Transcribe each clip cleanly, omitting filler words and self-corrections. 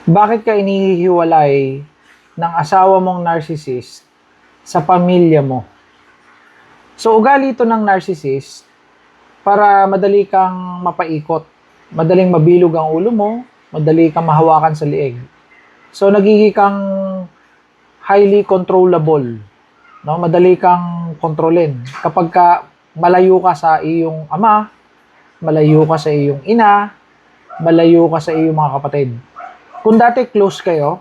Bakit ka inihiwalay ng asawa mong narcissist sa pamilya mo? So, ugali ito ng narcissist para madali kang mapaikot, madaling mabilog ang ulo mo, madali kang mahawakan sa liig. So, nagiging kang highly controllable, no? Madali kang kontrolin. Kapag malayo ka sa iyong ama, malayo ka sa iyong ina, malayo ka sa iyong mga kapatid. Kung dati close kayo,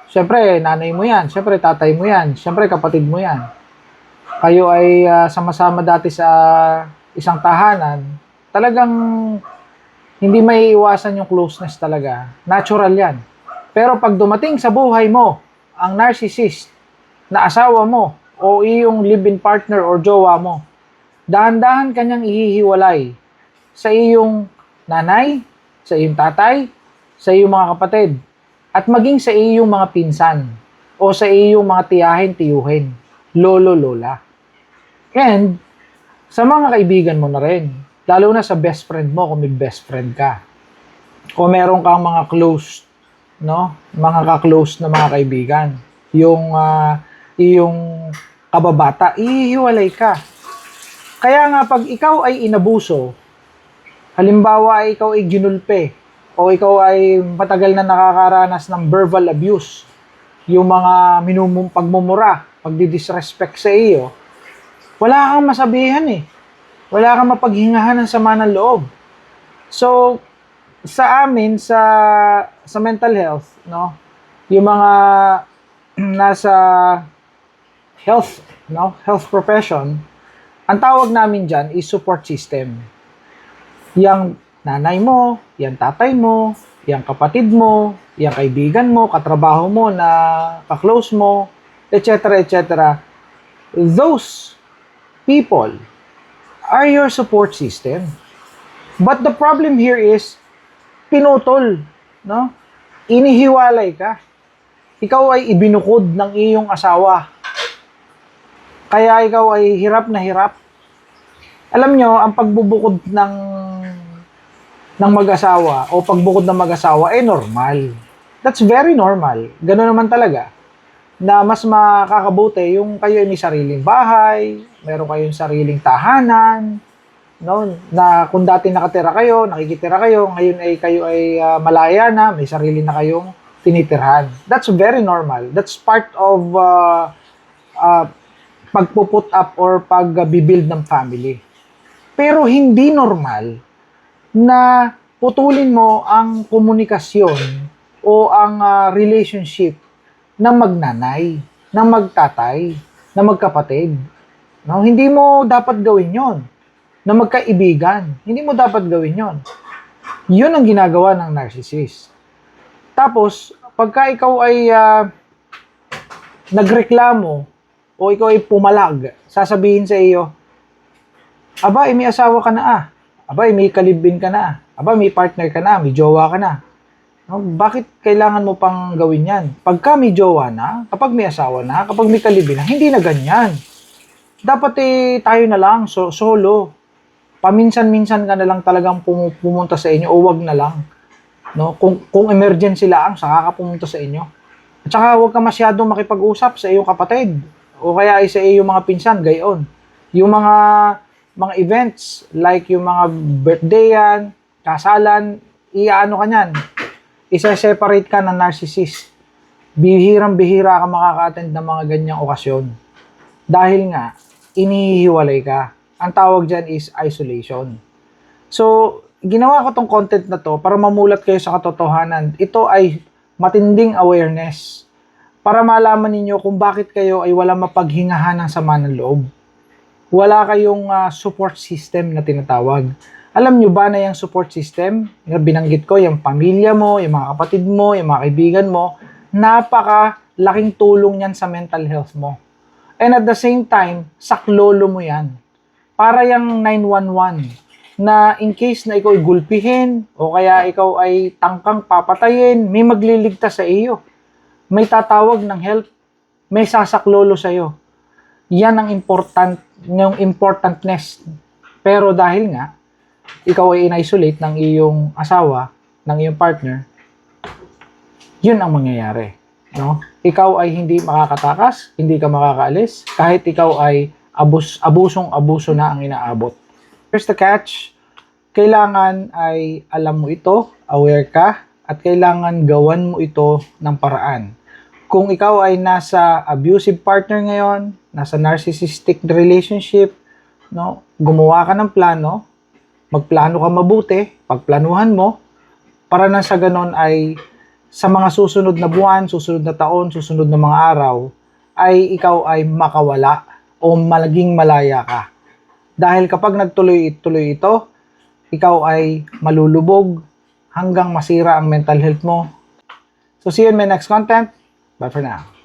syempre nanay mo yan, syempre tatay mo yan, syempre kapatid mo yan. Kayo ay sama-sama dati sa isang tahanan, talagang hindi may iwasan yung closeness talaga. Natural yan. Pero pag dumating sa buhay mo, ang narcissist na asawa mo o iyong live-in partner or jowa mo, dahan-dahan kanyang ihihiwalay sa iyong nanay, sa iyong tatay, sa iyong mga kapatid, at maging sa iyong mga pinsan o sa iyong mga tiyahin, tiyuhin, lolo, lola. And sa mga kaibigan mo na rin, lalo na sa best friend mo kung may best friend ka. O meron kang mga close, no? Mga ka-close na mga kaibigan. Yung kababata, ihiwalay ka. Kaya nga pag ikaw ay inabuso, halimbawa ay ikaw ay ginulpe, o ikaw ay matagal na nakakaranas ng verbal abuse, yung mga pagmumura, pagdi-disrespect sa iyo, wala kang masabihan eh. Wala kang mapaghingahan ng sama ng loob. So, sa amin, sa mental health, no, yung mga nasa health, no, health profession, ang tawag namin dyan is support system. Yang nanay mo, yang tatay mo, yang kapatid mo, yang kaibigan mo, katrabaho mo na ka-close mo, etc. etc. Those people are your support system. But the problem here is pinutol, no? Inihiwalay ka. Ikaw ay ibinukod ng iyong asawa. Kaya ikaw ay hirap na hirap. Alam nyo, ang pagbubukod ng mag-asawa o pagbukod ng mag-asawa ay normal. That's very normal. Gano'n naman talaga. Na mas makakabuti yung kayo ay may sariling bahay, meron kayong sariling tahanan, no? Na kung dati nakatira kayo, nakikitira kayo, ngayon ay kayo ay malaya na, may sarili na kayong tinitirhan. That's very normal. That's part of pagpuput up or pagbibuild ng family. Pero hindi normal na putulin mo ang komunikasyon o ang relationship ng magnanay, ng magtatay, ng magkapatid. No? Hindi mo dapat gawin yon. Na magkaibigan. Hindi mo dapat gawin yon. Yun ang ginagawa ng narcissist. Tapos, pagka ikaw ay nagreklamo o ikaw ay pumalag, sasabihin sa iyo, aba, may asawa ka na ah. Aba, may kalibin ka na. Aba, may partner ka na, may jowa ka na. No? Bakit kailangan mo pang gawin yan? Pagka may jowa na, kapag may asawa na, kapag may kalibin na, hindi na ganyan. Dapat tayo na lang, solo. Paminsan-minsan ka na lang talagang pumunta sa inyo o wag na lang. No? Kung emergency lang, saka ka pumunta sa inyo. At saka huwag ka masyadong makipag-usap sa iyong kapatid o kaya sa iyong mga pinsan, gayon. Yung mga events, like yung mga birthday yan, kasalan, iaano ka nyan. Isa-separate ka ng narcissist. Bihirang-bihira ka makaka-attend ng mga ganyang okasyon. Dahil nga, inihiwalay ka. Ang tawag dyan is isolation. So, ginawa ko tong content na to para mamulat kayo sa katotohanan. Ito ay matinding awareness para malaman ninyo kung bakit kayo ay wala mapaghingahan ng sama ng loob. Wala kayong support system na tinatawag. Alam nyo ba na yung support system, yung binanggit ko, yung pamilya mo, yung mga kapatid mo, yung mga kaibigan mo, napaka-laking tulong yan sa mental health mo. And at the same time, saklolo mo yan. Para yung 911, na in case na ikaw ay gulpihin, o kaya ikaw ay tangkang papatayin, may magliligtas sa iyo. May tatawag ng help, may sasaklolo sa iyo. Yan ang yung importantness. Pero dahil nga, ikaw ay in-isolate ng iyong asawa, ng iyong partner, yun ang mangyayari. No? Ikaw ay hindi makakatakas, hindi ka makakaalis, kahit ikaw ay abusong-abuso na ang inaabot. Here's the catch. Kailangan ay alam mo ito, aware ka, at kailangan gawan mo ito ng paraan. Kung ikaw ay nasa abusive partner ngayon, nasa narcissistic relationship, no, gumawa ka ng plano, magplano ka mabuti, pagplanuhan mo, para na sa ganon ay sa mga susunod na buwan, susunod na taon, susunod na mga araw, ay ikaw ay makawala o malaging malaya ka. Dahil kapag nagtuloy-tuloy ito, ikaw ay malulubog hanggang masira ang mental health mo. So see you in my next content. Bye for now.